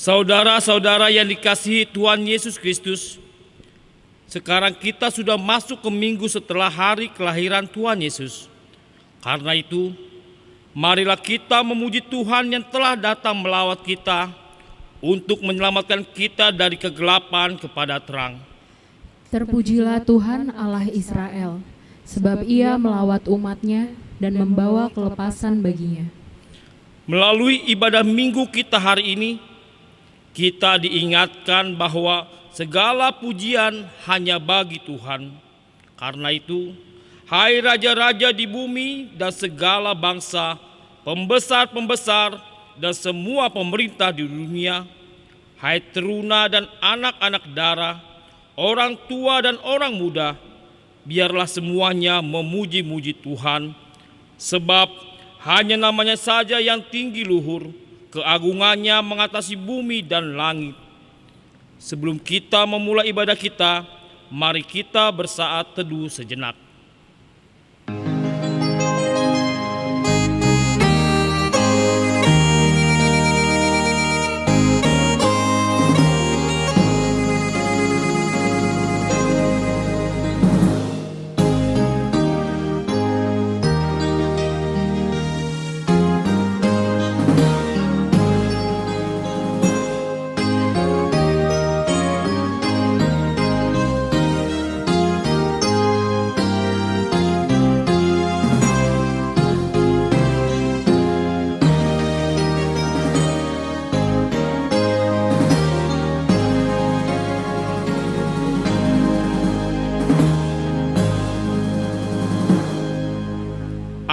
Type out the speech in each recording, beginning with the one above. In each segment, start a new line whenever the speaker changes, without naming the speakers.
Saudara-saudara yang dikasihi Tuhan Yesus Kristus, sekarang kita sudah masuk ke minggu setelah hari kelahiran Tuhan Yesus. Karena itu, marilah kita memuji Tuhan yang telah datang melawat kita untuk menyelamatkan kita dari kegelapan kepada terang.
Terpujilah Tuhan Allah Israel, sebab Ia melawat umat-Nya dan membawa kelepasan baginya.
Melalui ibadah minggu kita hari ini, kita diingatkan bahwa segala pujian hanya bagi Tuhan. Karena itu, hai raja-raja di bumi dan segala bangsa, pembesar-pembesar dan semua pemerintah di dunia, hai teruna dan anak-anak dara, orang tua dan orang muda, biarlah semuanya memuji-muji Tuhan, sebab hanya namanya saja yang tinggi luhur, keagungannya mengatasi bumi dan langit. Sebelum kita memulai ibadah kita, mari kita bersaat teduh sejenak.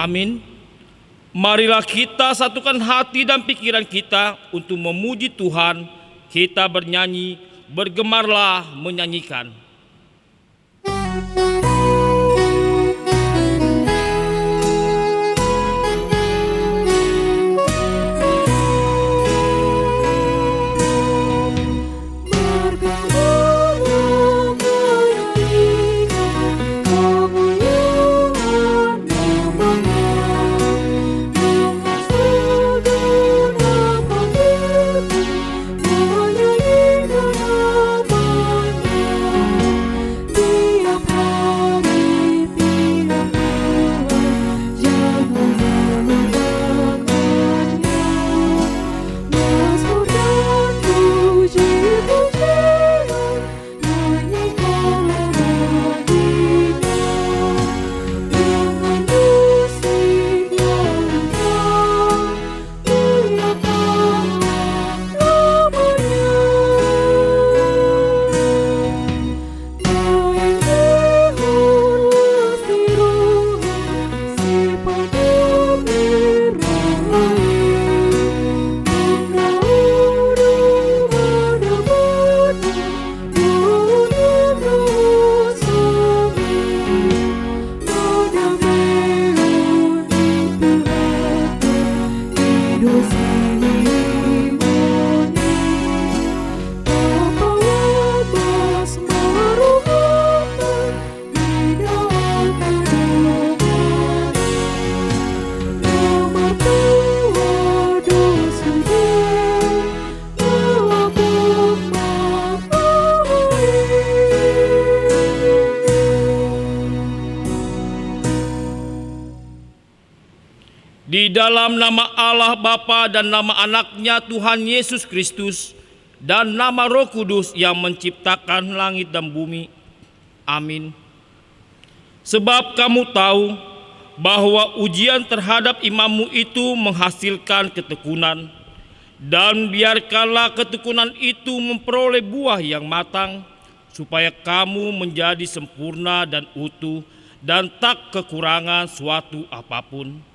Amin. Marilah kita satukan hati dan pikiran kita untuk memuji Tuhan. Kita bernyanyi, bergemarlah menyanyikan. Di dalam nama Allah Bapa dan nama anaknya Tuhan Yesus Kristus dan nama Roh Kudus yang menciptakan langit dan bumi. Amin. Sebab kamu tahu bahwa ujian terhadap imammu itu menghasilkan ketekunan, dan biarkanlah ketekunan itu memperoleh buah yang matang, supaya kamu menjadi sempurna dan utuh dan tak kekurangan suatu apapun.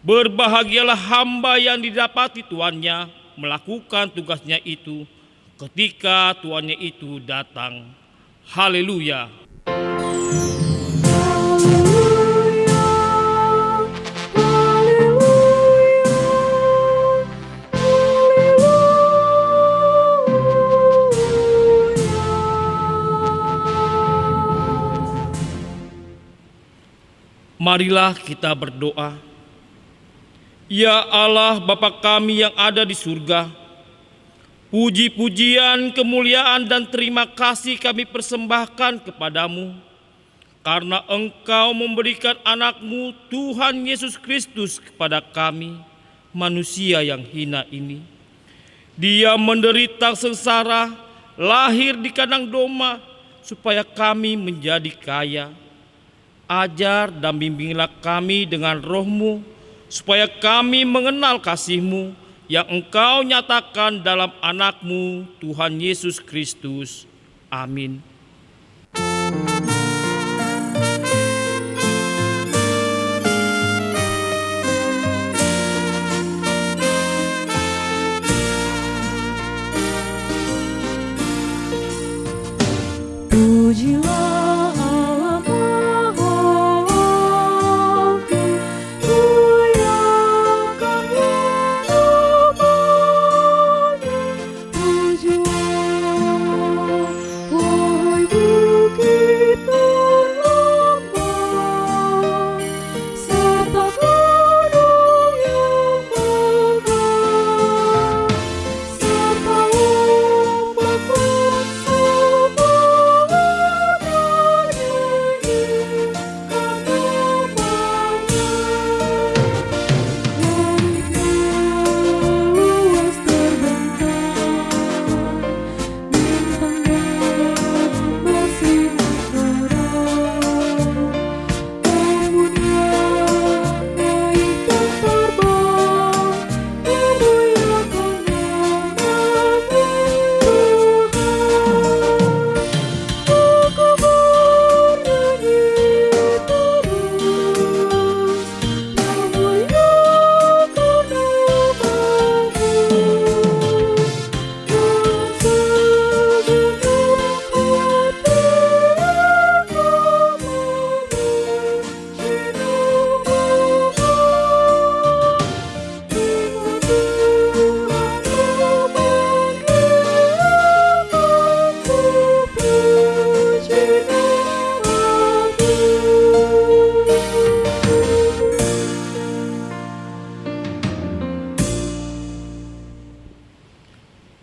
Berbahagialah hamba yang didapati tuannya melakukan tugasnya itu ketika tuannya itu datang. Haleluya. Marilah kita berdoa. Ya Allah Bapa kami yang ada di surga, Puji-pujian, kemuliaan, dan terima kasih kami persembahkan kepadamu, karena Engkau memberikan anak-Mu Tuhan Yesus Kristus kepada kami, manusia yang hina ini. Dia menderita sengsara, lahir di kandang domba, supaya kami menjadi kaya. Ajar dan bimbinglah kami dengan Roh-Mu, supaya kami mengenal kasih-Mu yang Engkau nyatakan dalam anak-Mu Tuhan Yesus Kristus. Amin.
Pujilah Allah Maha Agung, muliakanlah namanya. Pujilah, wahai bukit berlambang, serta gunung yang megah, serta ombak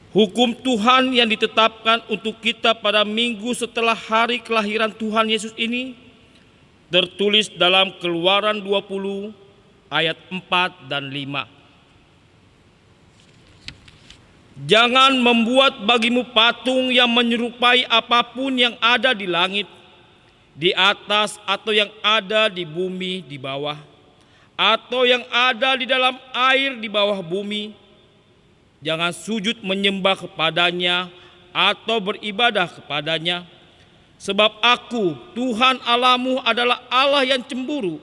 Hukum Tuhan yang ditetapkan untuk kita pada minggu setelah hari kelahiran Tuhan Yesus ini tertulis dalam Keluaran 20 ayat 4 dan 5. Jangan membuat bagimu patung yang menyerupai apapun yang ada di langit, di atas atau yang ada di bumi di bawah, atau yang ada di dalam air di bawah bumi. Jangan sujud menyembah kepadanya atau beribadah kepadanya. Sebab aku, Tuhan Allahmu adalah Allah yang cemburu,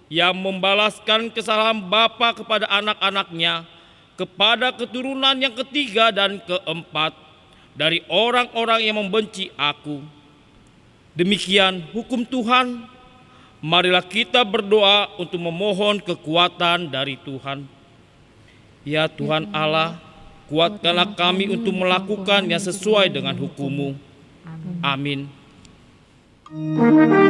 yang membalaskan kesalahan bapa kepada anak-anaknya, kepada keturunan yang ketiga dan keempat, dari orang-orang yang membenci aku. Demikian hukum Tuhan. Marilah kita berdoa untuk memohon kekuatan dari Tuhan. Ya Tuhan Allah, kuatkanlah kami untuk melakukan yang sesuai dengan hukum-Mu. Amin.
Karena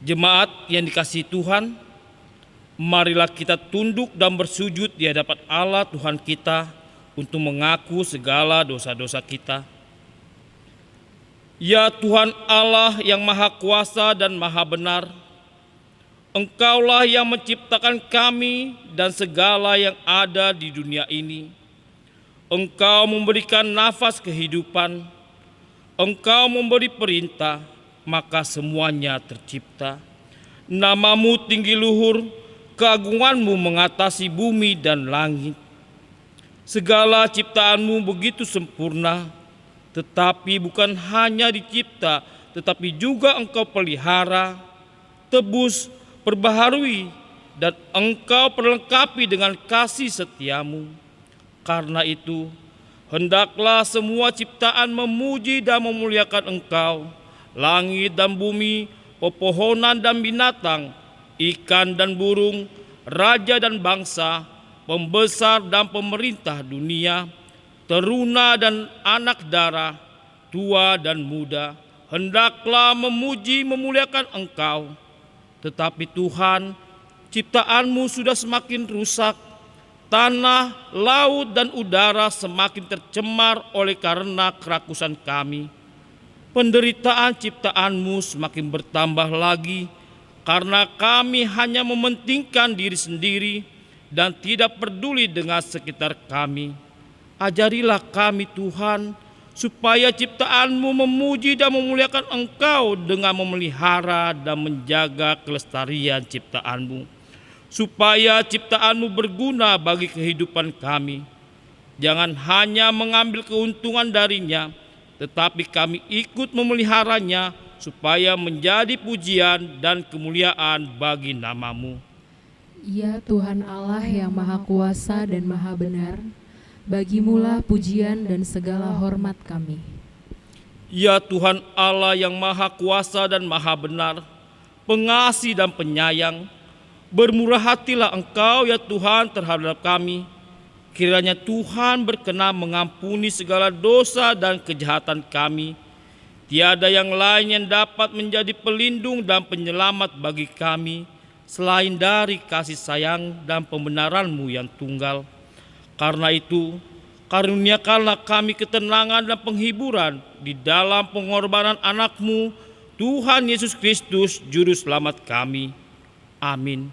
Jemaat yang dikasihi Tuhan, marilah kita tunduk dan bersujud di hadapan Allah Tuhan kita untuk mengaku segala dosa-dosa kita. Ya Tuhan Allah yang Maha Kuasa dan Maha Benar, Engkaulah yang menciptakan kami dan segala yang ada di dunia ini. Engkau memberikan nafas kehidupan, Engkau memberi perintah, maka semuanya tercipta. Namamu tinggi luhur, keagunganmu mengatasi bumi dan langit. Segala ciptaanmu begitu sempurna, tetapi bukan hanya dicipta, tetapi juga Engkau pelihara, tebus, perbaharui, dan Engkau perlengkapi dengan kasih setiamu. Karena itu, hendaklah semua ciptaan memuji dan memuliakan Engkau, langit dan bumi, pepohonan dan binatang, ikan dan burung, raja dan bangsa, pembesar dan pemerintah dunia, teruna dan anak dara, tua dan muda, hendaklah memuji memuliakan Engkau. Tetapi Tuhan, ciptaanmu sudah semakin rusak, tanah, laut, dan udara semakin tercemar oleh karena kerakusan kami. Penderitaan ciptaanmu semakin bertambah lagi karena kami hanya mementingkan diri sendiri dan tidak peduli dengan sekitar kami. Ajarilah kami Tuhan, supaya ciptaanmu memuji dan memuliakan Engkau dengan memelihara dan menjaga kelestarian ciptaanmu, supaya ciptaanmu berguna bagi kehidupan kami. Jangan hanya mengambil keuntungan darinya, tetapi kami ikut memeliharanya supaya menjadi pujian dan kemuliaan bagi namamu.
Ya Tuhan Allah yang Maha Kuasa dan Maha Benar, bagimulah pujian dan segala hormat kami.
Ya Tuhan Allah yang Maha Kuasa dan Maha Benar, pengasih dan penyayang, bermurah hatilah Engkau ya Tuhan terhadap kami. Kiranya Tuhan berkenan mengampuni segala dosa dan kejahatan kami. Tiada yang lain yang dapat menjadi pelindung dan penyelamat bagi kami selain dari kasih sayang dan pembenaran-Mu yang tunggal. Karena itu, karuniakanlah kami ketenangan dan penghiburan di dalam pengorbanan anak-Mu, Tuhan Yesus Kristus, Juru Selamat kami. Amin.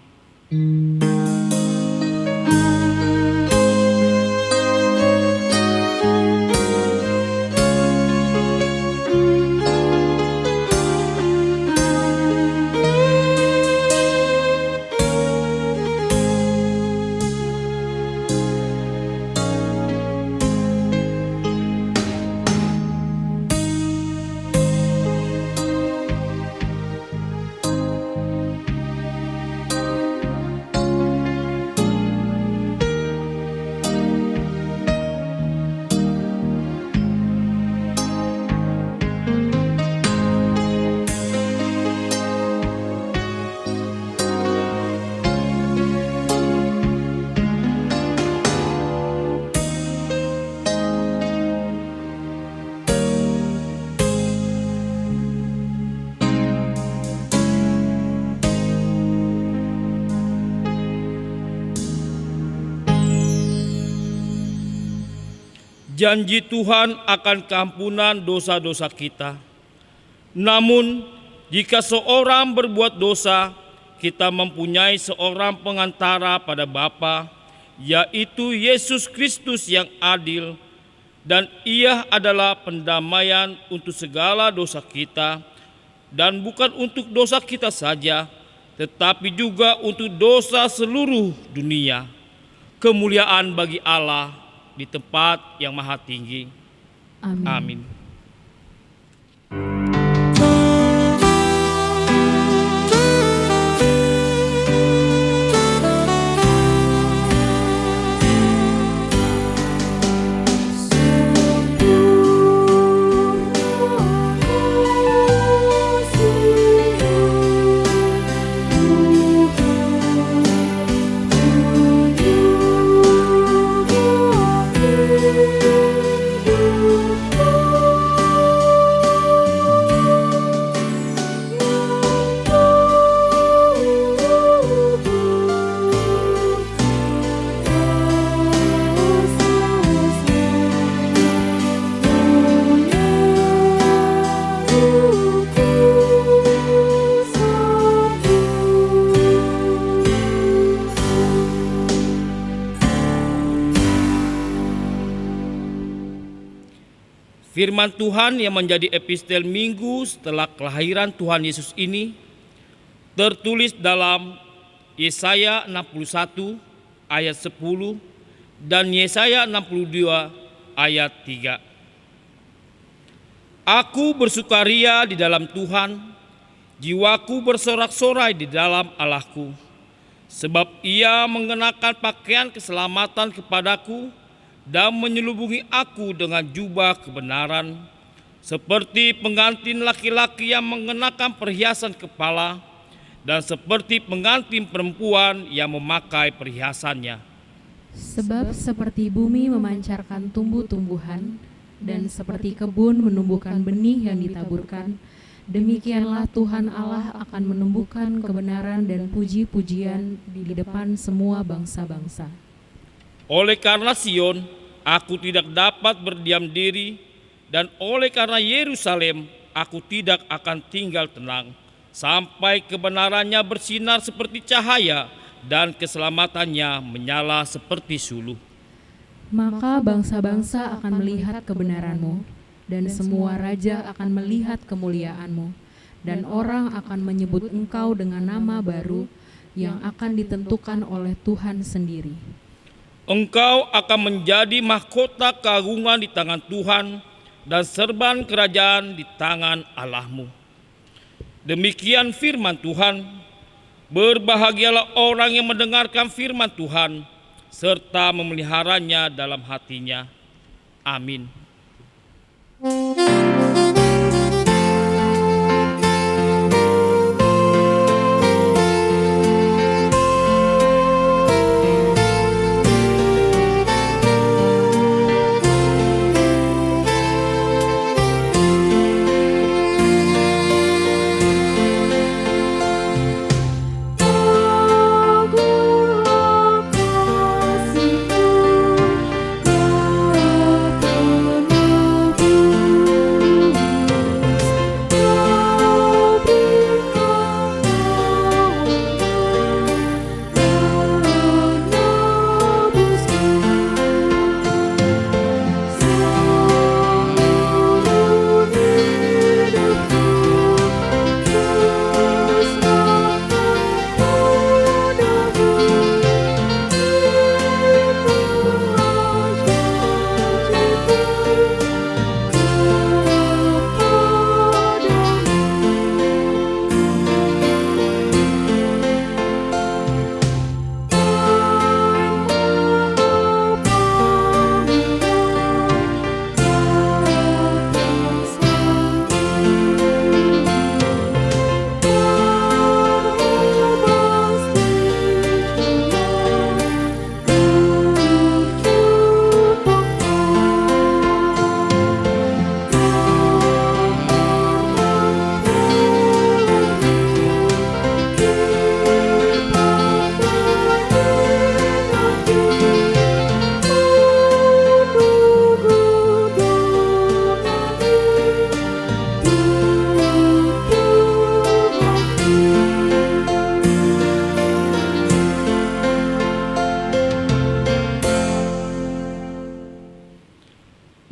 Janji Tuhan akan keampunan dosa-dosa kita. Namun, jika seorang berbuat dosa, kita mempunyai seorang pengantara pada Bapa, yaitu Yesus Kristus yang adil, dan Ia adalah pendamaian untuk segala dosa kita, dan bukan untuk dosa kita saja, tetapi juga untuk dosa seluruh dunia. Kemuliaan bagi Allah di tempat yang maha tinggi.
Amin.
Amin.
Sempurna
Firman Tuhan yang menjadi epistel minggu setelah kelahiran Tuhan Yesus ini tertulis dalam Yesaya 61 ayat 10 dan Yesaya 62 ayat 3. Aku bersukaria di dalam Tuhan, jiwaku bersorak-sorai di dalam Allahku, sebab Ia mengenakan pakaian keselamatan kepadaku dan menyelubungi aku dengan jubah kebenaran, seperti pengantin laki-laki yang mengenakan perhiasan kepala, dan seperti pengantin perempuan yang memakai perhiasannya.
Sebab seperti bumi memancarkan tumbuh-tumbuhan, dan seperti kebun menumbuhkan benih yang ditaburkan, demikianlah Tuhan Allah akan menumbuhkan kebenaran dan puji-pujian di depan semua bangsa-bangsa.
Oleh karena Sion, aku tidak dapat berdiam diri, dan oleh karena Yerusalem, aku tidak akan tinggal tenang, sampai kebenarannya bersinar seperti cahaya, dan keselamatannya menyala seperti suluh.
Maka bangsa-bangsa akan melihat kebenaran-Mu, dan semua raja akan melihat kemuliaan-Mu, dan orang akan menyebut Engkau dengan nama baru yang akan ditentukan oleh Tuhan sendiri.
Engkau akan menjadi mahkota keagungan di tangan Tuhan dan serban kerajaan di tangan Allahmu. Demikian firman Tuhan. Berbahagialah orang yang mendengarkan firman Tuhan serta memeliharanya dalam hatinya. Amin.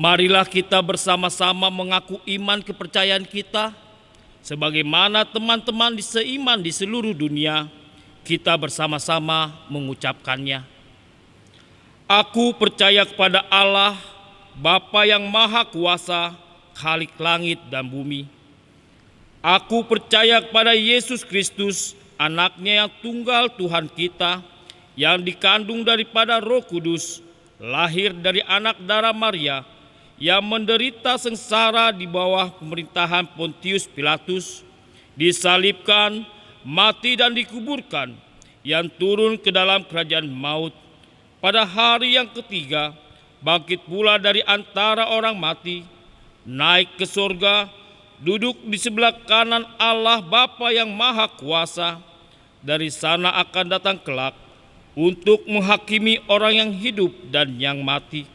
Marilah kita bersama-sama mengaku iman kepercayaan kita, sebagaimana teman-teman seiman di seluruh dunia, kita bersama-sama mengucapkannya. Aku percaya kepada Allah, Bapa yang Maha Kuasa, Khalik langit dan bumi. Aku percaya kepada Yesus Kristus, Anaknya yang tunggal Tuhan kita, yang dikandung daripada Roh Kudus, lahir dari anak darah Maria, yang menderita sengsara di bawah pemerintahan Pontius Pilatus, disalibkan, mati dan dikuburkan, yang turun ke dalam kerajaan maut. Pada hari yang ketiga, bangkit pula dari antara orang mati, naik ke surga, duduk di sebelah kanan Allah Bapa yang Maha Kuasa. Dari sana akan datang kelak untuk menghakimi orang yang hidup dan yang mati.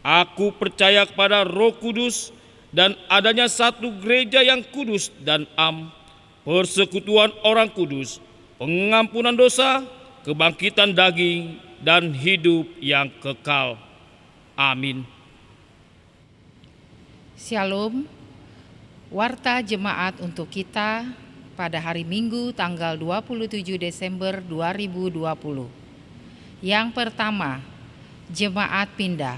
Aku percaya kepada Roh Kudus dan adanya satu gereja yang kudus dan am, persekutuan orang kudus, pengampunan dosa, kebangkitan daging, dan hidup yang kekal. Amin.
Shalom, warta jemaat untuk kita pada hari Minggu tanggal 27 Desember 2020. Yang pertama, jemaat pindah.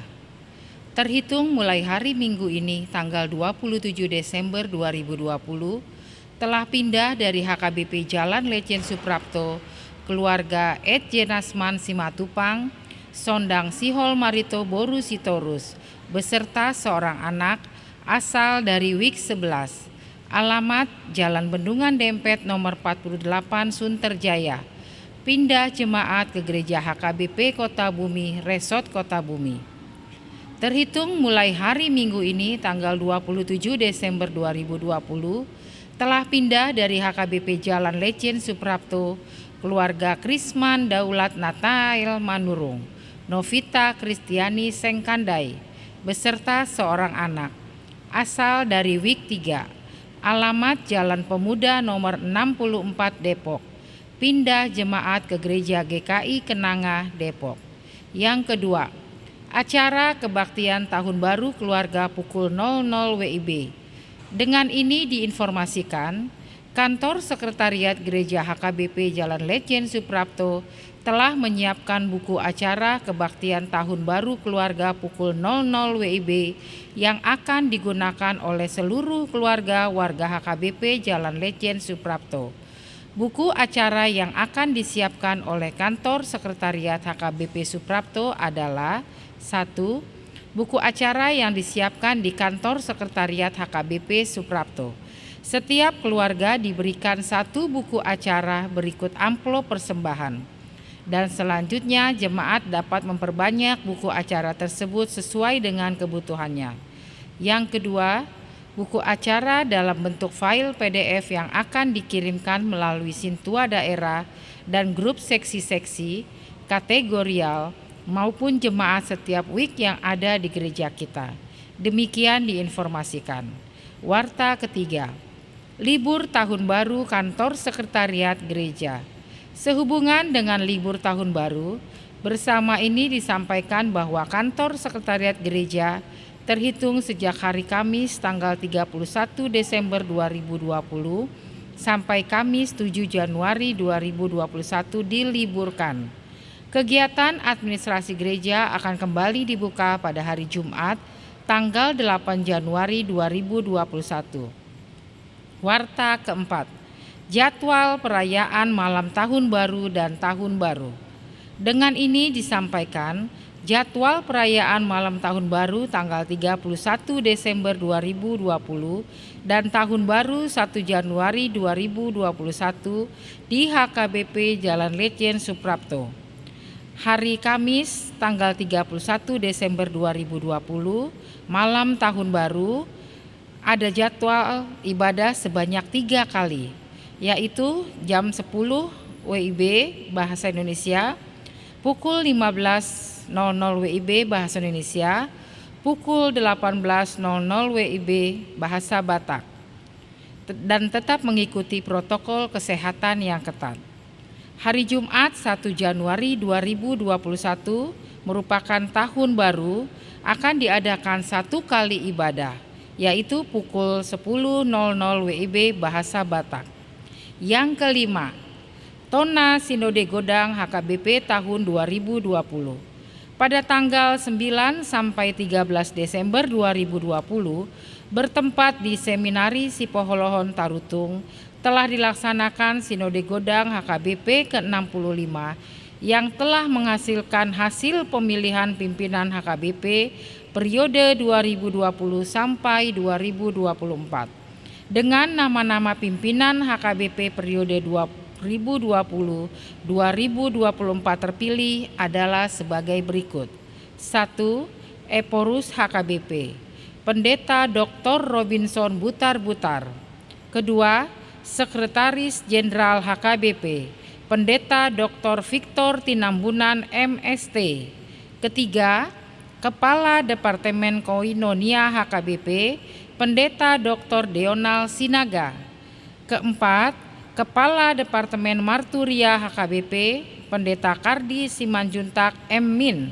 Terhitung mulai hari Minggu ini tanggal 27 Desember 2020, telah pindah dari HKBP Jalan Lejen Suprapto, keluarga Ed Jenasman Simatupang, Sondang Sihol Marito Boru Sitorus, beserta seorang anak, asal dari Wik 11, alamat Jalan Bendungan Dempet nomor 48 Sunterjaya, pindah jemaat ke Gereja HKBP Kota Bumi, Resort Kota Bumi. Terhitung mulai hari Minggu ini tanggal 27 Desember 2020, telah pindah dari HKBP Jalan Lejen Suprapto, keluarga Krisman Daulat Natail Manurung, Novita Kristiani Sengkandai, beserta seorang anak, asal dari Wik 3, alamat Jalan Pemuda nomor 64 Depok, pindah jemaat ke Gereja GKI Kenanga Depok. Yang kedua, acara kebaktian Tahun Baru Keluarga pukul 00 WIB. Dengan ini diinformasikan, Kantor Sekretariat Gereja HKBP Jalan Lejen Suprapto telah menyiapkan buku acara kebaktian Tahun Baru Keluarga pukul 00 WIB yang akan digunakan oleh seluruh keluarga warga HKBP Jalan Lejen Suprapto. Buku acara yang akan disiapkan oleh Kantor Sekretariat HKBP Suprapto adalah 1. Buku acara yang disiapkan di Kantor Sekretariat HKBP Suprapto. Setiap keluarga diberikan 1 buku acara berikut amplop persembahan. Dan selanjutnya jemaat dapat memperbanyak buku acara tersebut sesuai dengan kebutuhannya. Yang kedua, buku acara dalam bentuk file PDF yang akan dikirimkan melalui Sintua daerah dan grup seksi-seksi, kategorial, maupun jemaat setiap week yang ada di gereja kita. Demikian diinformasikan. Warta ketiga, libur tahun baru Kantor Sekretariat Gereja. Sehubungan dengan libur tahun baru, bersama ini disampaikan bahwa Kantor Sekretariat Gereja terhitung sejak hari Kamis tanggal 31 Desember 2020 sampai Kamis 7 Januari 2021 diliburkan. Kegiatan administrasi gereja akan kembali dibuka pada hari Jumat tanggal 8 Januari 2021. Warta keempat, jadwal perayaan malam tahun baru dan tahun baru. Dengan ini disampaikan jadwal perayaan malam tahun baru tanggal 31 Desember 2020 dan tahun baru 1 Januari 2021 di HKBP Jalan Lejen Suprapto. Hari Kamis tanggal 31 Desember 2020 malam tahun baru ada jadwal ibadah sebanyak 3 kali, yaitu jam 10 WIB Bahasa Indonesia, pukul 15.00 WIB Bahasa Indonesia, pukul 18.00 WIB Bahasa Batak, dan tetap mengikuti protokol kesehatan yang ketat. Hari Jumat 1 Januari 2021 merupakan tahun baru, akan diadakan 1 kali ibadah, yaitu pukul 10.00 WIB Bahasa Batak. Yang kelima, Tona Sinode Godang HKBP tahun 2020. Pada tanggal 9 sampai 13 Desember 2020 bertempat di Seminari Sipoholohon Tarutung telah dilaksanakan Sinode Godang HKBP ke-65 yang telah menghasilkan hasil pemilihan pimpinan HKBP periode 2020 sampai 2024. Dengan nama-nama pimpinan HKBP periode 2020-2024 terpilih adalah sebagai berikut. 1. Eporus HKBP, Pendeta Dr. Robinson Butar-Butar. Kedua, Sekretaris Jenderal HKBP, Pendeta Dr. Victor Tinambunan MST. Ketiga, Kepala Departemen Koinonia HKBP, Pendeta Dr. Deonal Sinaga. Keempat, Kepala Departemen Marturia HKBP, Pendeta Kardi Simanjuntak M. Min.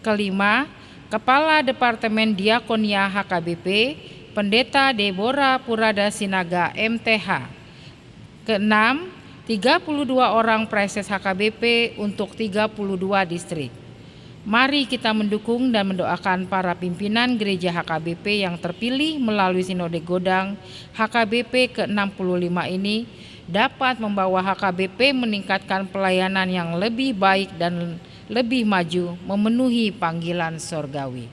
Kelima, Kepala Departemen Diakonia HKBP, Pendeta Deborah Purada Sinaga MTH. Keenam, 32 orang preses HKBP untuk 32 distrik. Mari kita mendukung dan mendoakan para pimpinan gereja HKBP yang terpilih melalui Sinode Godang HKBP ke-65 ini dapat membawa HKBP meningkatkan pelayanan yang lebih baik dan lebih maju memenuhi panggilan sorgawi.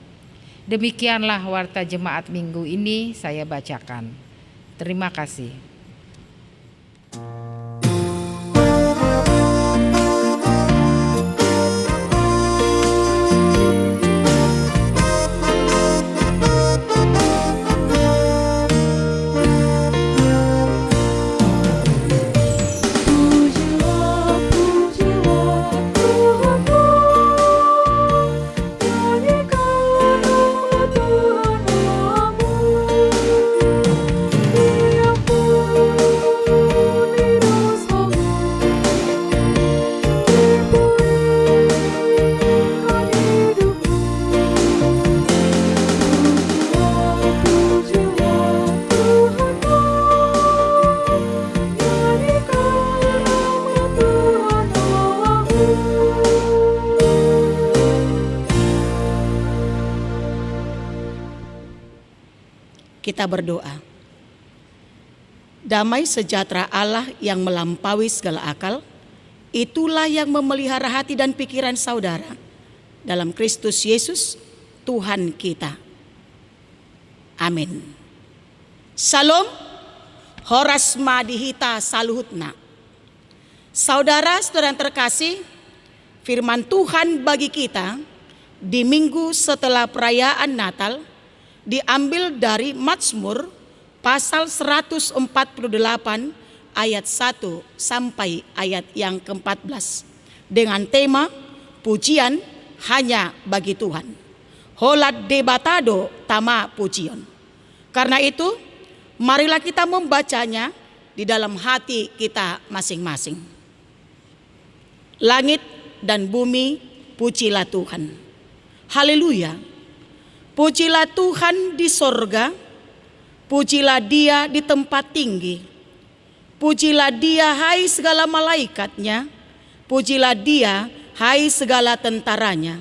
Demikianlah warta jemaat minggu ini saya bacakan. Terima kasih.
Pujilah, pujilah Tuhanku, nyanyikanlah nama Tuhan Allahmu. Dia pun dirasamu, diberikan hidupmu. Pujilah, pujilah Tuhanku, nyanyikanlah nama Tuhan Allahmu.
Kita berdoa. Damai sejahtera Allah yang melampaui segala akal, itulah yang memelihara hati dan pikiran saudara dalam Kristus Yesus, Tuhan kita. Amin. Salam, horas madihita saluhutna. Saudara-saudara yang terkasih, firman Tuhan bagi kita di minggu setelah perayaan Natal diambil dari Mazmur pasal 148 ayat 1 sampai ayat yang ke-14 dengan tema pujian hanya bagi Tuhan. Holat debatado tama pujian. Karena itu, marilah kita membacanya di dalam hati kita masing-masing. Langit dan bumi, pujilah Tuhan. Haleluya. Pujilah Tuhan di sorga, pujilah Dia di tempat tinggi. Pujilah Dia hai segala malaikatnya, pujilah Dia hai segala tentaranya.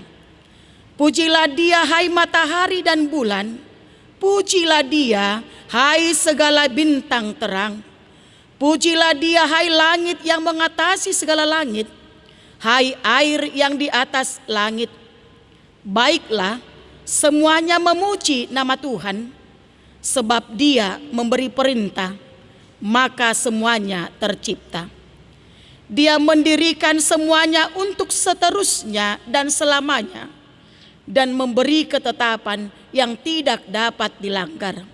Pujilah Dia hai matahari dan bulan, pujilah Dia hai segala bintang terang. Pujilah Dia hai langit yang mengatasi segala langit, hai air yang di atas langit. Baiklah, semuanya memuji nama Tuhan, sebab Dia memberi perintah, maka semuanya tercipta. Dia mendirikan semuanya untuk seterusnya dan selamanya, dan memberi ketetapan yang tidak dapat dilanggar.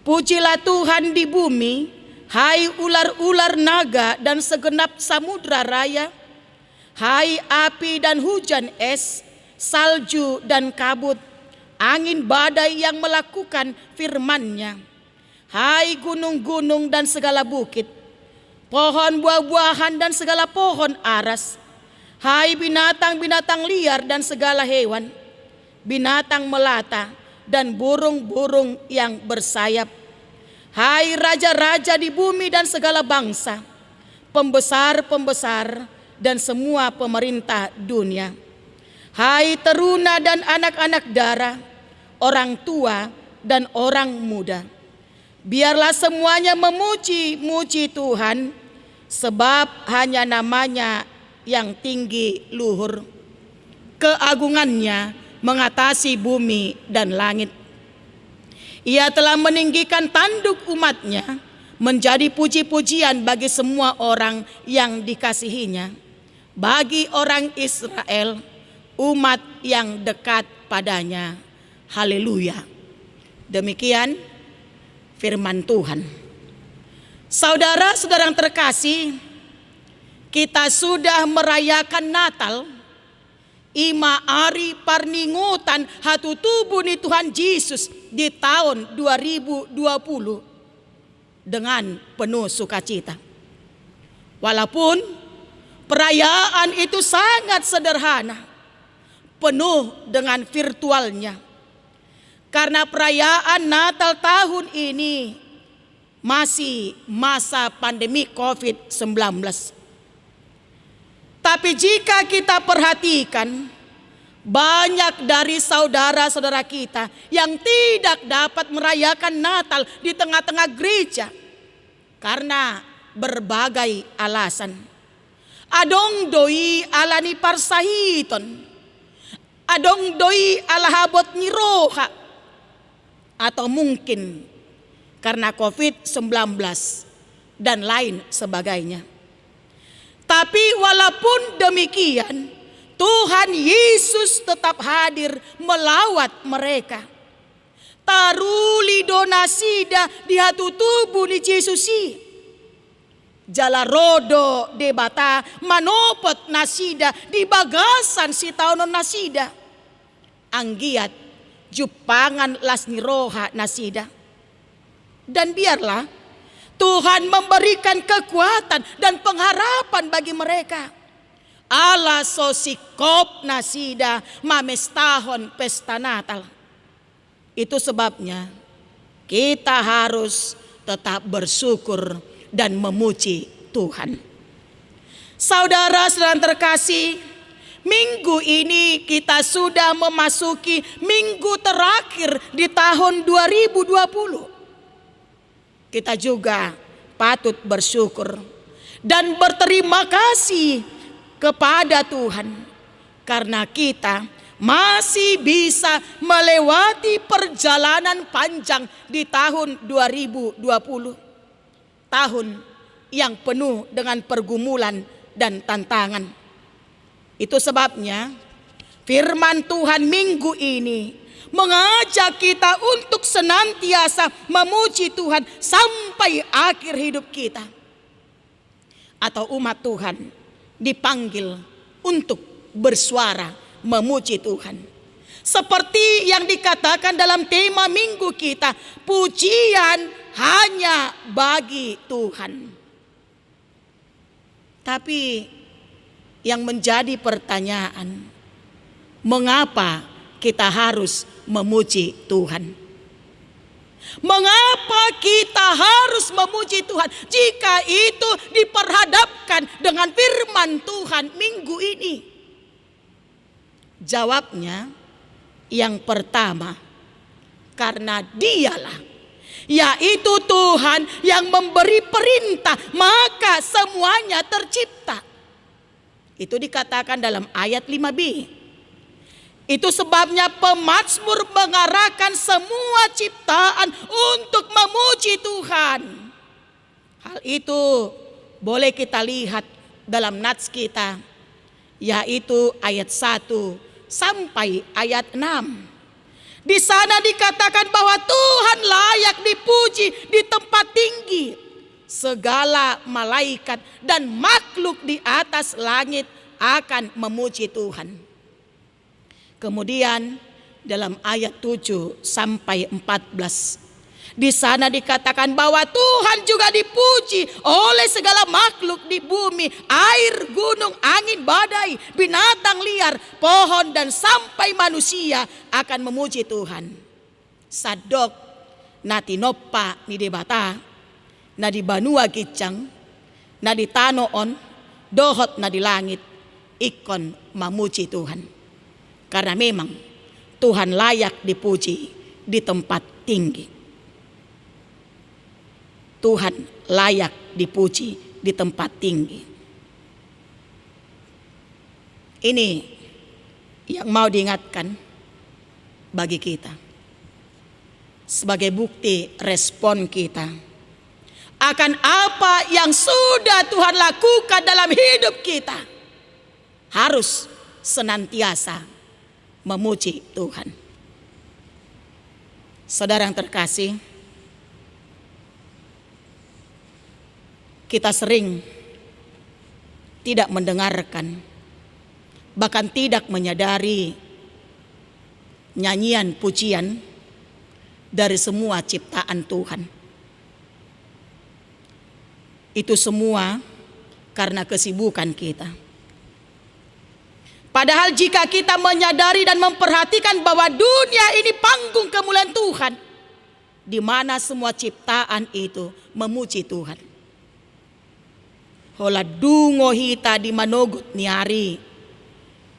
Pujilah Tuhan di bumi, hai ular-ular naga dan segenap samudra raya, hai api dan hujan es, salju dan kabut, angin badai yang melakukan firman-Nya. Hai gunung-gunung dan segala bukit, pohon buah-buahan dan segala pohon aras, hai binatang-binatang liar dan segala hewan, binatang melata dan burung-burung yang bersayap. Hai raja-raja di bumi dan segala bangsa, pembesar-pembesar dan semua pemerintah dunia. Hai teruna dan anak-anak dara, orang tua dan orang muda. Biarlah semuanya memuji-muji Tuhan, sebab hanya namanya yang tinggi luhur. Keagungannya mengatasi bumi dan langit. Ia telah meninggikan tanduk umat-Nya menjadi puji-pujian bagi semua orang yang dikasihinya, bagi orang Israel, umat yang dekat padanya. Haleluya. Demikian firman Tuhan. Saudara-saudara yang terkasih, kita sudah merayakan Natal. Ima ari parningutan hatu tubuh ni Tuhan Yesus di tahun 2020 dengan penuh sukacita. Walaupun perayaan itu sangat sederhana, penuh dengan virtualnya. Karena perayaan Natal tahun ini masih masa pandemi COVID-19. Tapi jika kita perhatikan, banyak dari saudara-saudara kita yang tidak dapat merayakan Natal di tengah-tengah gereja karena berbagai alasan. Adong doi alani parsahiton, adong doi alahabot niroha, atau mungkin karena COVID-19 dan lain sebagainya. Tapi walaupun demikian, Tuhan Yesus tetap hadir melawat mereka. Taruli donasida di hatu tubuh ni Yesusi. Jala rodo debata manopot nasida di bagasan si taunon nasida. Anggiat jupangan las niroha nasida. Dan biarlah Tuhan memberikan kekuatan dan pengharapan bagi mereka. Ala sosikop nasida mamestahon pesta Natal. Itu sebabnya kita harus tetap bersyukur dan memuji Tuhan. Saudara-saudara terkasih, minggu ini kita sudah memasuki minggu terakhir di tahun 2020. Kita juga patut bersyukur dan berterima kasih kepada Tuhan karena kita masih bisa melewati perjalanan panjang di tahun 2020. Tahun yang penuh dengan pergumulan dan tantangan. Itu sebabnya firman Tuhan minggu ini mengajak kita untuk senantiasa memuji Tuhan sampai akhir hidup kita. Atau umat Tuhan dipanggil untuk bersuara memuji Tuhan. Seperti yang dikatakan dalam tema minggu kita, pujian hanya bagi Tuhan. Tapi yang menjadi pertanyaan, mengapa kita harus memuji Tuhan? Mengapa kita harus memuji Tuhan jika itu diperhadapkan dengan firman Tuhan minggu ini? Jawabnya yang pertama, karena Dialah, yaitu Tuhan yang memberi perintah maka semuanya tercipta. Itu dikatakan dalam ayat 5b. Itu sebabnya pemazmur mengarahkan semua ciptaan untuk memuji Tuhan. Hal itu boleh kita lihat dalam nats kita, yaitu ayat 1 sampai ayat 6. Di sana dikatakan bahwa Tuhan layak dipuji di tempat tinggi. Segala malaikat dan makhluk di atas langit akan memuji Tuhan. Kemudian dalam ayat 7 sampai 14, di sana dikatakan bahwa Tuhan juga dipuji oleh segala makhluk di bumi, air, gunung, angin, badai, binatang liar, pohon, dan sampai manusia akan memuji Tuhan. Sadok natinoppa ni debata, na di banua gicang, na di tanoon, dohot na di langit, ikon memuji Tuhan. Karena memang Tuhan layak dipuji di tempat tinggi. Tuhan layak dipuji di tempat tinggi. Ini yang mau diingatkan bagi kita. Sebagai bukti respon kita akan apa yang sudah Tuhan lakukan dalam hidup kita. Harus senantiasa memuji Tuhan. Saudara yang terkasih, kita sering tidak mendengarkan, bahkan tidak menyadari nyanyian pujian dari semua ciptaan Tuhan. Itu semua karena kesibukan kita. Padahal jika kita menyadari dan memperhatikan bahwa dunia ini panggung kemuliaan Tuhan, di mana semua ciptaan itu memuji Tuhan. Hola dungo hita di manogut niari,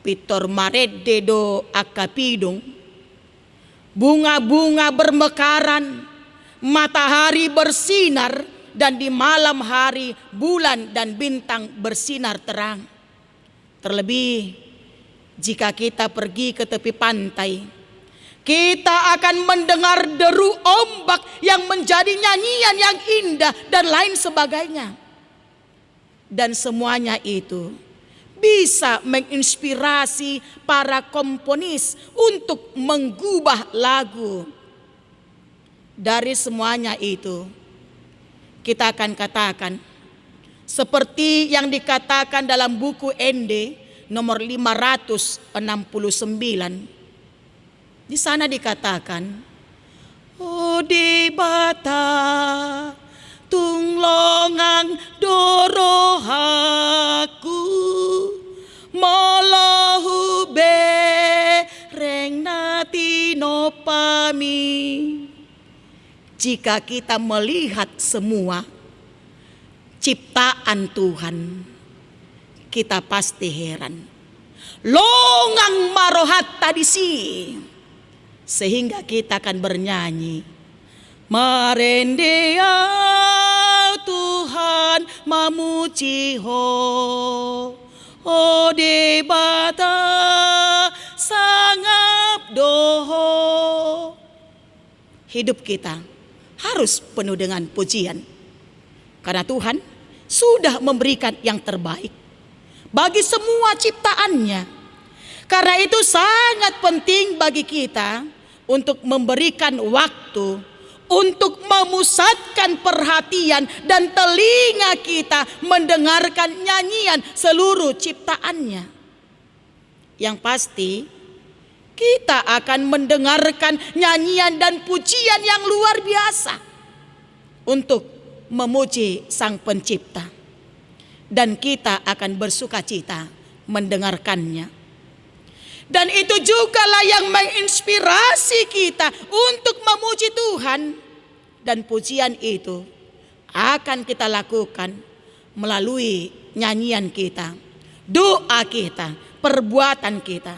pitor maredde do akapidung, bunga-bunga bermekaran, matahari bersinar, dan di malam hari bulan dan bintang bersinar terang. Terlebih jika kita pergi ke tepi pantai, kita akan mendengar deru ombak yang menjadi nyanyian yang indah dan lain sebagainya. Dan semuanya itu bisa menginspirasi para komponis untuk menggubah lagu. Dari semuanya itu kita akan katakan seperti yang dikatakan dalam buku ND nomor 569. Di sana dikatakan, "Oh di bata tunglongang dorohaku molahu bereng natino pami." Jika kita melihat semua ciptaan Tuhan, kita pasti heran. Longang marohat tadisi, sehingga kita akan bernyanyi, "Marendea Tuhan mamuji ho, o debata sangap doho." Hidup kita harus penuh dengan pujian, karena Tuhan sudah memberikan yang terbaik bagi semua ciptaannya. Karena itu sangat penting bagi kita untuk memberikan waktu, untuk memusatkan perhatian dan telinga kita mendengarkan nyanyian seluruh ciptaannya. Yang pasti kita akan mendengarkan nyanyian dan pujian yang luar biasa untuk memuji Sang Pencipta, dan kita akan bersuka cita mendengarkannya. Dan itu jugalah yang menginspirasi kita untuk memuji Tuhan, dan pujian itu akan kita lakukan melalui nyanyian kita, doa kita, perbuatan kita.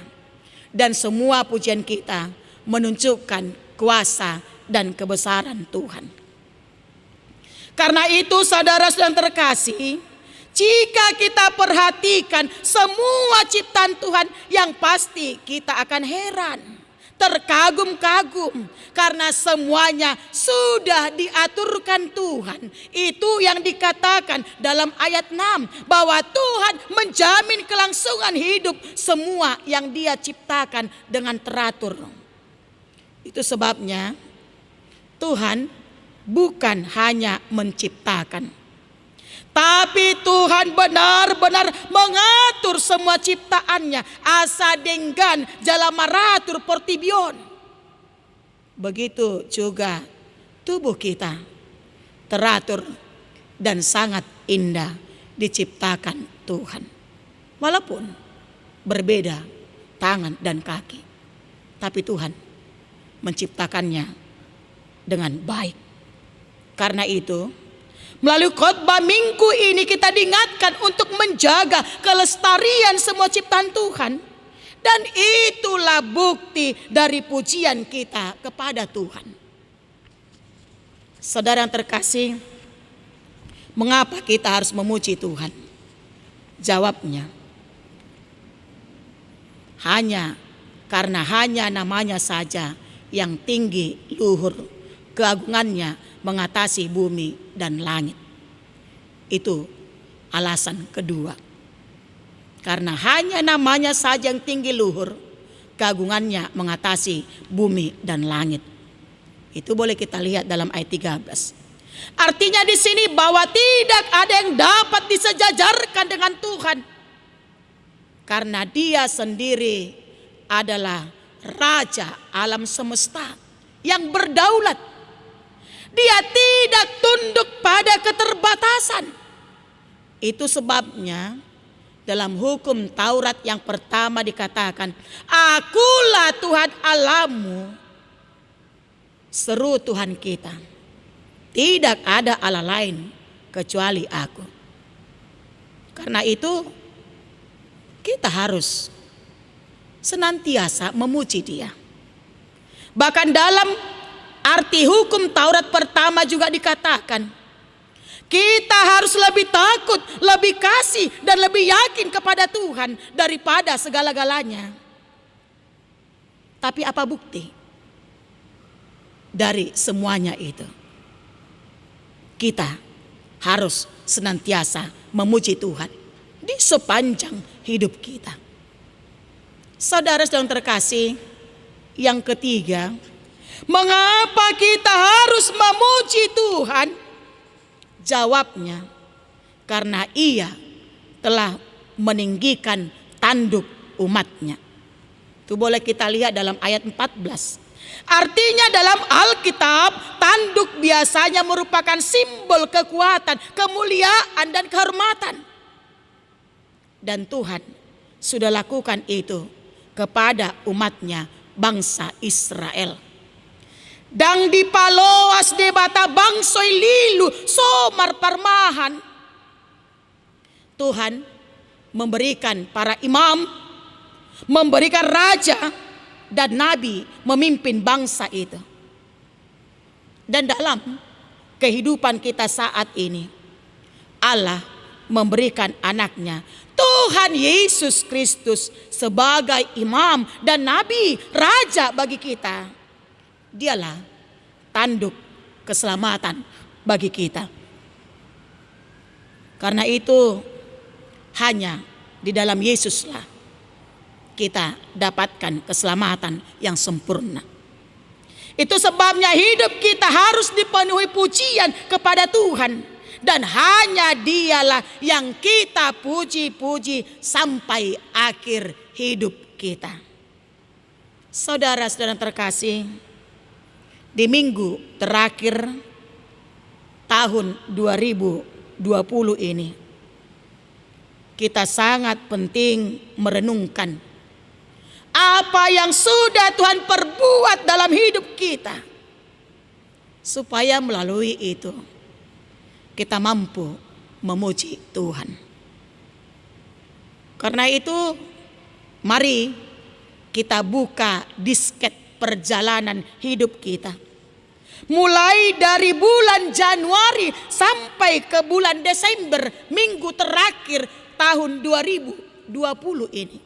Dan semua pujian kita menunjukkan kuasa dan kebesaran Tuhan. Karena itu saudara-saudara terkasih, jika kita perhatikan semua ciptaan Tuhan, yang pasti kita akan heran, terkagum-kagum, karena semuanya sudah diaturkan Tuhan. Itu yang dikatakan dalam ayat 6, bahwa Tuhan menjamin kelangsungan hidup semua yang Dia ciptakan dengan teratur. Itu sebabnya Tuhan bukan hanya menciptakan, tapi Tuhan benar-benar mengatur semua ciptaannya. Asa denggan jalamaratur portibion. Begitu juga tubuh kita teratur dan sangat indah diciptakan Tuhan. Walaupun berbeda tangan dan kaki, tapi Tuhan menciptakannya dengan baik. Karena itu, melalui khotbah minggu ini kita diingatkan untuk menjaga kelestarian semua ciptaan Tuhan. Dan itulah bukti dari pujian kita kepada Tuhan. Saudara yang terkasih, mengapa kita harus memuji Tuhan? Jawabnya, karena hanya namanya saja yang tinggi luhur, keagungannya mengatasi bumi dan langit. Itu alasan kedua. Karena hanya namanya saja yang tinggi luhur, keagungannya mengatasi bumi dan langit. Itu boleh kita lihat dalam ayat 13. Artinya di sini bahwa tidak ada yang dapat disejajarkan dengan Tuhan. Karena Dia sendiri adalah Raja alam semesta yang berdaulat. Dia tidak tunduk pada keterbatasan. Itu sebabnya Dalam hukum Taurat yang pertama dikatakan, Akulah Tuhan Allahmu, seru Tuhan kita. Tidak ada Allah lain kecuali Aku. Karena itu kita harus senantiasa memuji Dia. Bahkan dalam arti hukum Taurat pertama juga dikatakan, kita harus lebih takut, lebih kasih, dan lebih yakin kepada Tuhan daripada segala-galanya. Tapi apa bukti dari semuanya itu? Kita harus senantiasa memuji Tuhan di sepanjang hidup kita. Saudara yang terkasih, yang ketiga, mengapa kita harus memuji Tuhan? Jawabnya, karena Ia telah meninggikan tanduk umatnya. Itu boleh kita lihat dalam ayat 14. Artinya dalam Alkitab, tanduk biasanya merupakan simbol kekuatan, kemuliaan, dan kehormatan. Dan Tuhan sudah lakukan itu kepada umatnya, bangsa Israel. Dang di paloas de bata bangsoi lilu somar parmahan. Tuhan memberikan para imam, memberikan raja dan nabi memimpin bangsa itu. Dan dalam kehidupan kita saat ini, Allah memberikan anaknya, Tuhan Yesus Kristus, sebagai imam dan nabi, raja bagi kita. Dialah tanduk keselamatan bagi kita. Karena itu hanya di dalam Yesuslah kita dapatkan keselamatan yang sempurna. Itu sebabnya hidup kita harus dipenuhi pujian kepada Tuhan. Dan hanya Dialah yang kita puji-puji sampai akhir hidup kita. Saudara-saudara terkasih, di minggu terakhir tahun 2020 ini, kita sangat penting merenungkan apa yang sudah Tuhan perbuat dalam hidup kita, supaya melalui itu kita mampu memuji Tuhan. Karena itu, mari kita buka disket perjalanan hidup kita. Mulai dari bulan Januari sampai ke bulan Desember, minggu terakhir tahun 2020 ini.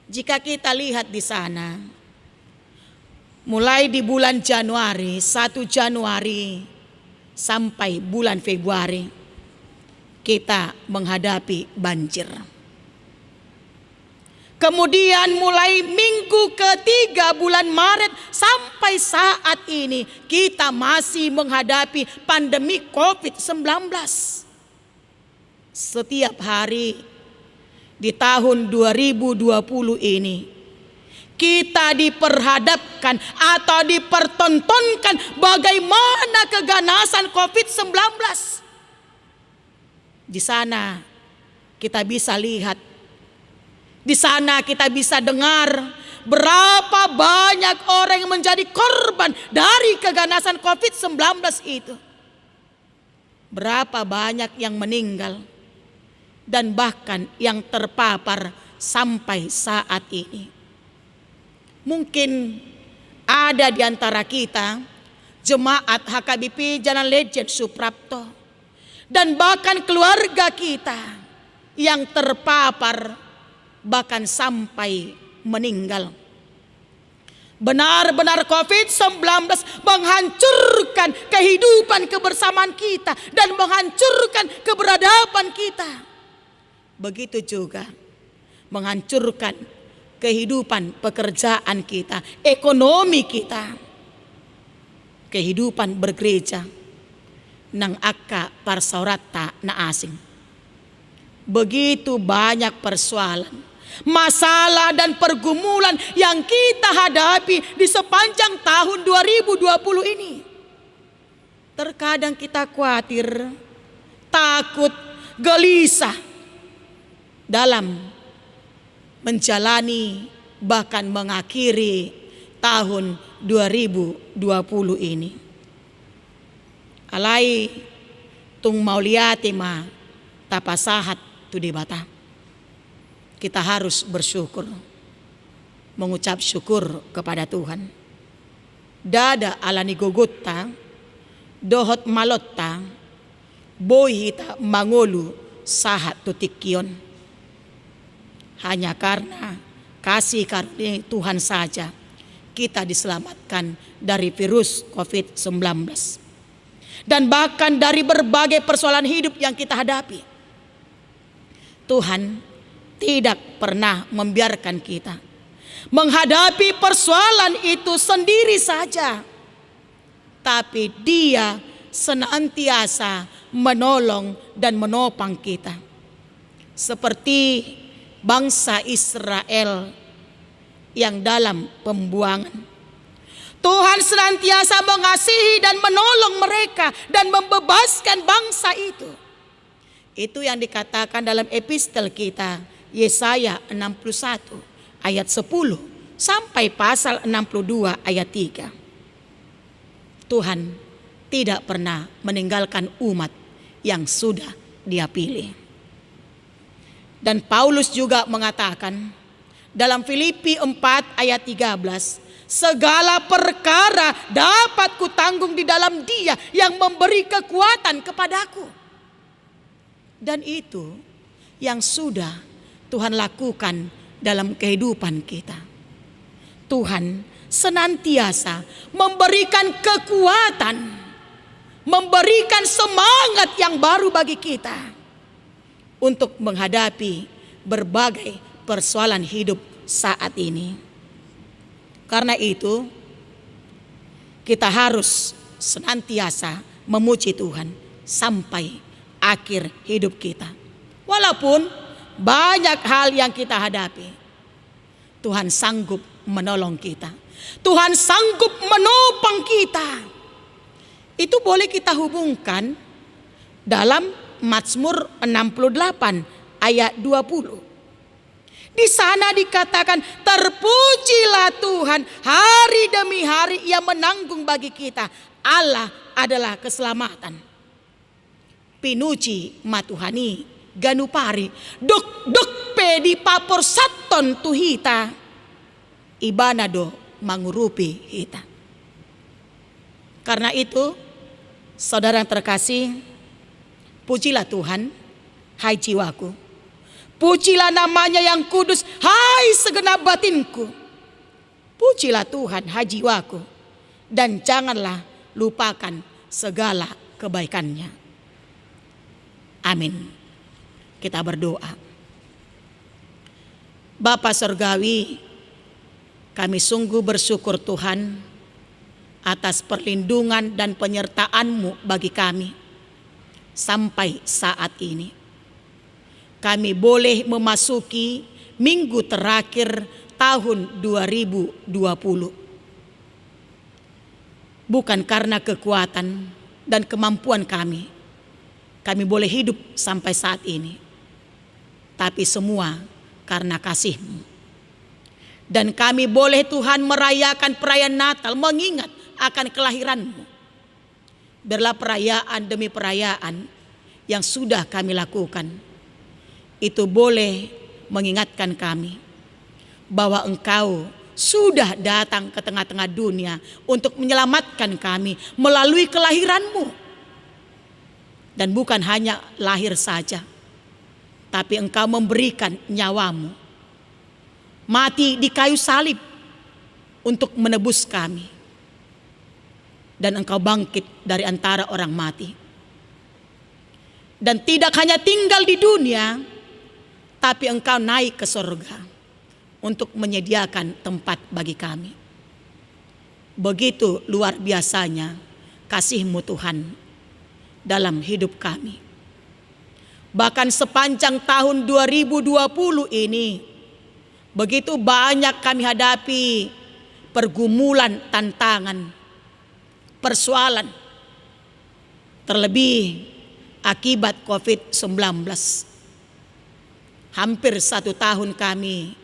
Jika kita lihat di sana, mulai di bulan Januari, 1 Januari sampai bulan Februari, kita menghadapi banjir. Kemudian mulai minggu ketiga bulan Maret sampai saat ini, kita masih menghadapi pandemi COVID-19. Setiap hari di tahun 2020 ini, kita diperhadapkan atau dipertontonkan bagaimana keganasan COVID-19. Di sana kita bisa lihat, di sana kita bisa dengar berapa banyak orang yang menjadi korban dari keganasan COVID-19 itu. Berapa banyak yang meninggal dan bahkan yang terpapar sampai saat ini. Mungkin ada di antara kita jemaat HKBP Jalan Legend Suprapto dan bahkan keluarga kita yang terpapar bahkan sampai meninggal. Benar-benar COVID-19 menghancurkan kehidupan kebersamaan kita dan menghancurkan keberadaban kita. Begitu juga menghancurkan kehidupan pekerjaan kita, ekonomi kita, kehidupan bergereja, nang akka parsaurata na asing. Begitu banyak persoalan, masalah dan pergumulan yang kita hadapi di sepanjang tahun 2020 ini. Terkadang kita khawatir, takut, gelisah, dalam menjalani bahkan mengakhiri tahun 2020 ini. Alai tung mauliati ma tapasahat tu dibata. Kita harus bersyukur, mengucap syukur kepada Tuhan. Dada alani gugutta, dohot malotta, bohita mangolu sahat tutikion. Hanya karena kasih karunia Tuhan saja kita diselamatkan dari virus COVID-19. Dan bahkan dari berbagai persoalan hidup yang kita hadapi. Tuhan tidak pernah membiarkan kita menghadapi persoalan itu sendiri saja. Tapi Dia senantiasa menolong dan menopang kita. Seperti bangsa Israel yang dalam pembuangan. Tuhan senantiasa mengasihi dan menolong mereka dan membebaskan bangsa itu. Itu yang dikatakan dalam epistel kita Yesaya 61 ayat 10 sampai pasal 62 ayat 3. Tuhan tidak pernah meninggalkan umat yang sudah Dia pilih. Dan Paulus juga mengatakan dalam Filipi 4 ayat 13, segala perkara dapat kutanggung di dalam Dia yang memberi kekuatan kepadaku. Dan itu yang sudah Tuhan lakukan dalam kehidupan kita. Tuhan senantiasa memberikan kekuatan, memberikan semangat yang baru bagi kita untuk menghadapi berbagai persoalan hidup saat ini. Karena itu, kita harus senantiasa memuji Tuhan sampai akhir hidup kita. Walaupun banyak hal yang kita hadapi, Tuhan sanggup menolong kita. Tuhan sanggup menopang kita. Itu boleh kita hubungkan dalam Mazmur 68 ayat 20. Di sana dikatakan, terpujilah Tuhan, hari demi hari Ia menanggung bagi kita. Allah adalah keselamatan. Pinuji matuhani ganupari dok pedi papor saton tuhita ibanado mangurupi hita. Karena itu, saudara yang terkasih, pujilah Tuhan, hai jiwaku. Pujilah namanya yang kudus, hai segenap batinku. Pujilah Tuhan, hai jiwaku. Dan janganlah lupakan segala kebaikannya. Amin. Kita berdoa. Bapa Surgawi, kami sungguh bersyukur Tuhan atas perlindungan dan penyertaan-Mu bagi kami sampai saat ini. Kami boleh memasuki minggu terakhir tahun 2020. Bukan karena kekuatan dan kemampuan kami boleh hidup sampai saat ini. Tapi semua karena kasih-Mu. Dan kami boleh Tuhan merayakan perayaan Natal, mengingat akan kelahiran-Mu. Biarlah perayaan demi perayaan yang sudah kami lakukan, itu boleh mengingatkan kami bahwa Engkau sudah datang ke tengah-tengah dunia untuk menyelamatkan kami melalui kelahiran-Mu. Dan bukan hanya lahir saja, tapi Engkau memberikan nyawa-Mu, mati di kayu salib untuk menebus kami. Dan Engkau bangkit dari antara orang mati. Dan tidak hanya tinggal di dunia, tapi Engkau naik ke surga untuk menyediakan tempat bagi kami. Begitu luar biasanya kasih-Mu Tuhan dalam hidup kami. Bahkan sepanjang tahun 2020 ini, begitu banyak kami hadapi pergumulan, tantangan, persoalan, terlebih akibat COVID-19. Hampir 1 tahun kami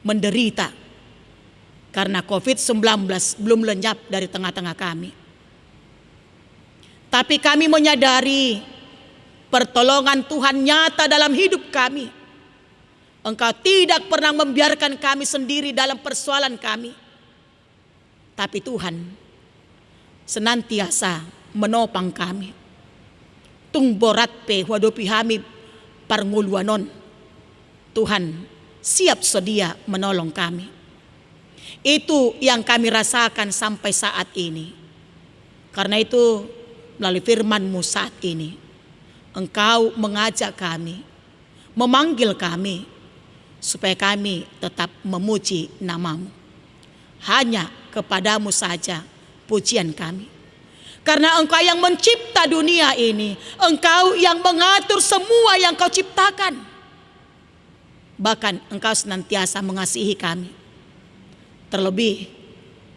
menderita karena COVID-19 belum lenyap dari tengah-tengah kami. Tapi kami menyadari pertolongan Tuhan nyata dalam hidup kami. Engkau tidak pernah membiarkan kami sendiri dalam persoalan kami. Tapi Tuhan senantiasa menopang kami. Tung borat pe wadopi hami parnguluanon. Tuhan siap sedia menolong kami. Itu yang kami rasakan sampai saat ini. Karena itu melalui firman-Mu saat ini, Engkau mengajak kami, memanggil kami, supaya kami tetap memuji nama-Mu. Hanya kepadamu saja pujian kami. Karena Engkau yang mencipta dunia ini, Engkau yang mengatur semua yang Kau ciptakan. Bahkan Engkau senantiasa mengasihi kami. Terlebih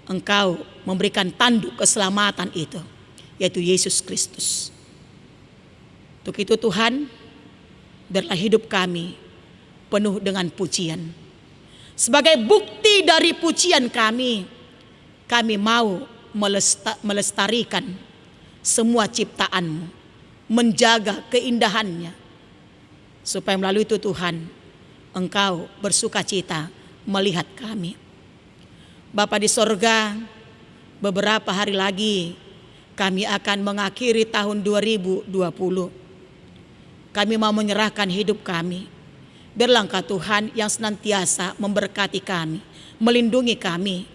Engkau memberikan tanduk keselamatan itu, yaitu Yesus Kristus. Untuk itu Tuhan, biarlah hidup kami penuh dengan pujian. Sebagai bukti dari pujian kami mau melestarikan semua ciptaan-Mu, menjaga keindahannya, supaya melalui itu Tuhan, Engkau bersuka cita melihat kami. Bapa di sorga, beberapa hari lagi kami akan mengakhiri tahun 2020. Kami mau menyerahkan hidup kami. Biarlah Engkau Tuhan yang senantiasa memberkati kami, melindungi kami,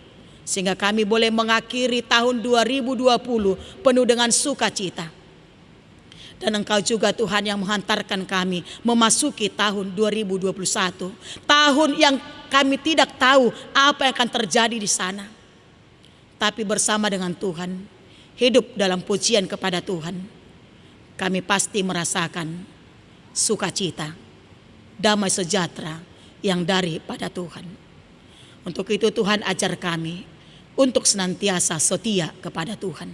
sehingga kami boleh mengakhiri tahun 2020 penuh dengan sukacita. Dan Engkau juga Tuhan yang menghantarkan kami memasuki tahun 2021. Tahun yang kami tidak tahu apa yang akan terjadi di sana. Tapi bersama dengan Tuhan, hidup dalam pujian kepada Tuhan, kami pasti merasakan sukacita, damai sejahtera yang daripada Tuhan. Untuk itu Tuhan ajar kami untuk senantiasa setia kepada Tuhan,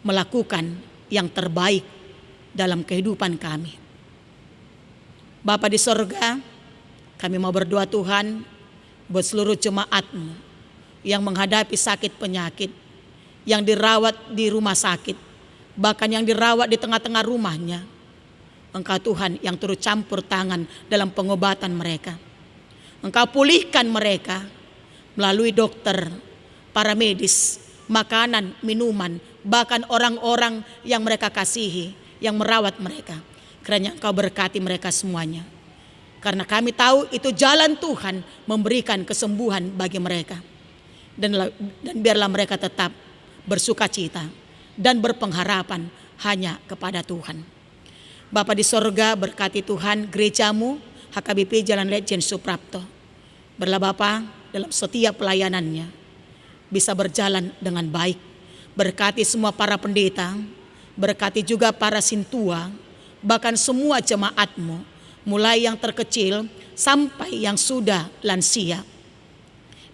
melakukan yang terbaik dalam kehidupan kami. Bapa di sorga, kami mau berdoa Tuhan buat seluruh jemaat-Mu yang menghadapi sakit penyakit, yang dirawat di rumah sakit, bahkan yang dirawat di tengah-tengah rumahnya. Engkau Tuhan yang turut campur tangan dalam pengobatan mereka. Engkau pulihkan mereka melalui dokter, para medis, makanan, minuman, bahkan orang-orang yang mereka kasihi, yang merawat mereka. Kiranya Engkau berkati mereka semuanya. Karena kami tahu itu jalan Tuhan memberikan kesembuhan bagi mereka. Dan biarlah mereka tetap bersuka cita dan berpengharapan hanya kepada Tuhan. Bapa di sorga, berkati Tuhan gereja-Mu HKBP Jalan Lejen Suprapto. Biarlah Bapa dalam setiap pelayanannya bisa berjalan dengan baik. Berkati semua para pendeta, berkati juga para sintua, bahkan semua jemaat-Mu, mulai yang terkecil sampai yang sudah lansia.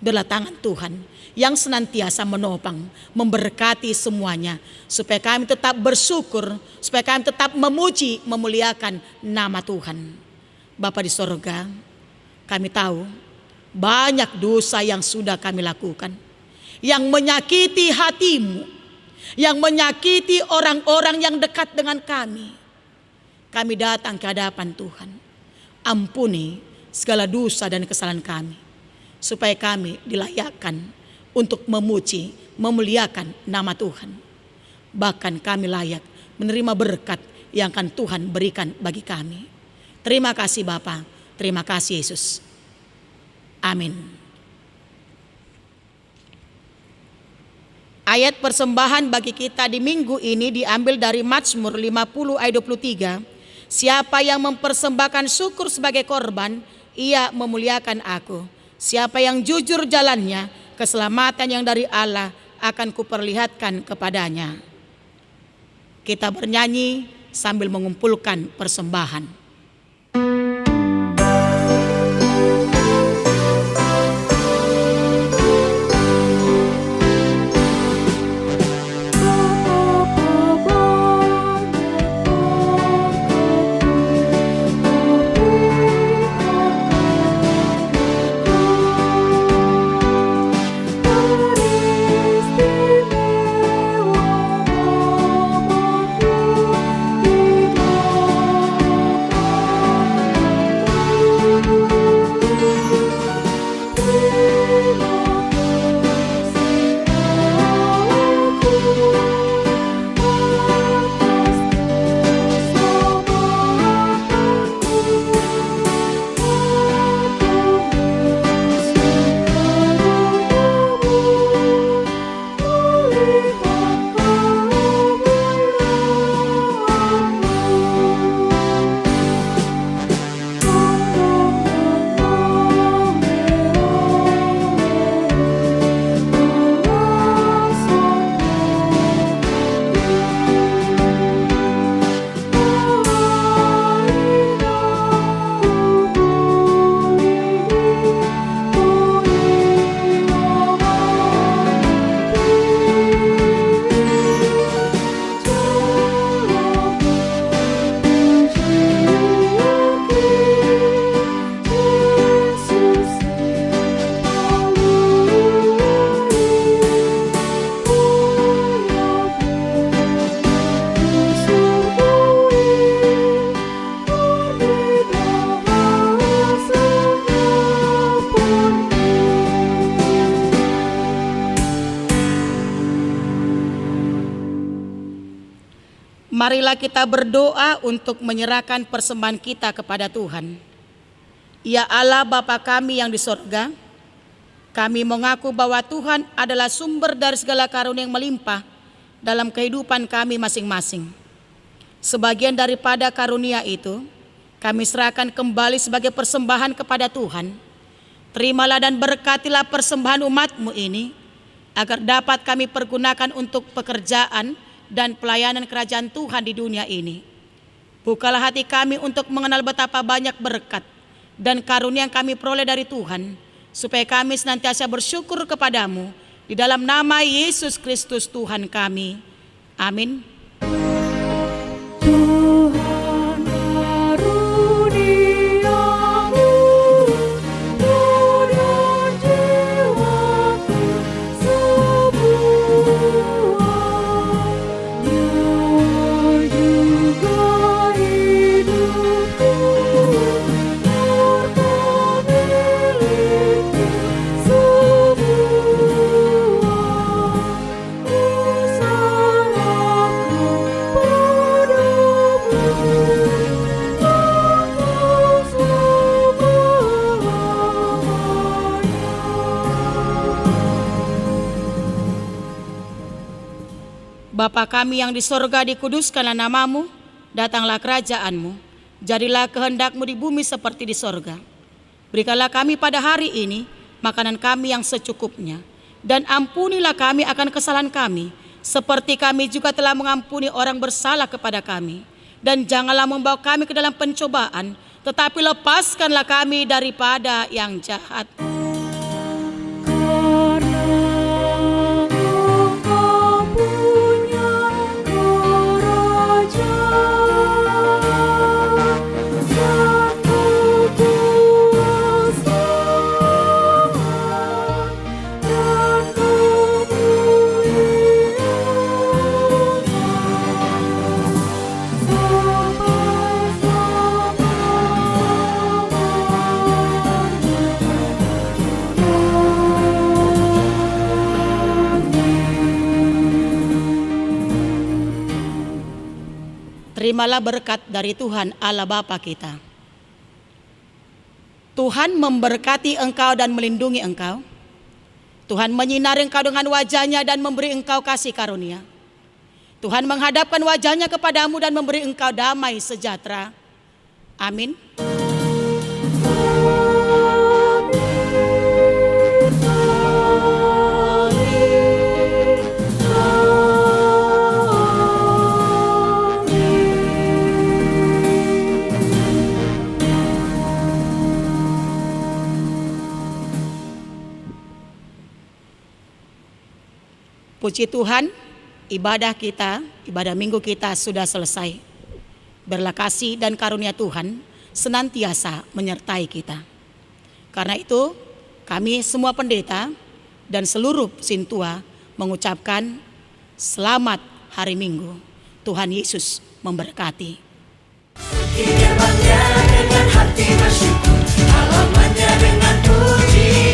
Biarlah tangan Tuhan yang senantiasa menopang, memberkati semuanya, supaya kami tetap bersyukur, supaya kami tetap memuji, memuliakan nama Tuhan. Bapa di sorga, kami tahu banyak dosa yang sudah kami lakukan, yang menyakiti hati-Mu, yang menyakiti orang-orang yang dekat dengan kami. Kami datang ke hadapan Tuhan. Ampuni segala dosa dan kesalahan kami, supaya kami dilayakkan untuk memuji, memuliakan nama Tuhan. Bahkan kami layak menerima berkat yang akan Tuhan berikan bagi kami. Terima kasih Bapa, terima kasih Yesus. Amin. Ayat persembahan bagi kita di minggu ini diambil dari Mazmur 50 ayat 23. Siapa yang mempersembahkan syukur sebagai korban, ia memuliakan aku. Siapa yang jujur jalannya, keselamatan yang dari Allah akan kuperlihatkan kepadanya. Kita bernyanyi sambil mengumpulkan persembahan. Marilah kita berdoa untuk menyerahkan persembahan kita kepada Tuhan. Ya Allah Bapa kami yang di sorga, kami mengaku bahwa Tuhan adalah sumber dari segala karunia yang melimpah dalam kehidupan kami masing-masing. Sebagian daripada karunia itu, kami serahkan kembali sebagai persembahan kepada Tuhan. Terimalah dan berkatilah persembahan umat-Mu ini, agar dapat kami pergunakan untuk pekerjaan dan pelayanan kerajaan Tuhan di dunia ini. Bukalah hati kami untuk mengenal betapa banyak berkat dan karunia yang kami peroleh dari Tuhan, supaya kami senantiasa bersyukur kepadamu, di dalam nama Yesus Kristus Tuhan kami. Amin.
Tuhan karuniamu dan jiwaku semua, nyawa juga hidupku, harta milikku semua, ku serahkan padamu, engkau selamanya.
Bapa kami yang di sorga, dikuduskanlah namamu, datanglah kerajaanmu, jadilah kehendakmu di bumi seperti di sorga. Berikanlah kami pada hari ini makanan kami yang secukupnya, dan ampunilah kami akan kesalahan kami, seperti kami juga telah mengampuni orang bersalah kepada kami. Dan janganlah membawa kami ke dalam pencobaan, tetapi lepaskanlah kami daripada yang jahat.
Karena Engkau punya kerajaan dan kekuasaan dan kemuliaan
Terimalah berkat dari Tuhan Allah Bapa kita. Tuhan memberkati engkau dan melindungi engkau. Tuhan menyinari engkau dengan wajah-Nya dan memberi engkau kasih karunia. Tuhan menghadapkan wajah-Nya kepadamu dan memberi engkau damai sejahtera. Amin. Puji Tuhan, ibadah kita, ibadah minggu kita sudah selesai. Berlah kasih dan karunia Tuhan senantiasa menyertai kita. Karena itu, kami semua pendeta dan seluruh Sintua mengucapkan selamat hari Minggu. Tuhan Yesus memberkati.
Gerbangnya dengan hati bersyukur, halamannya dengan puji.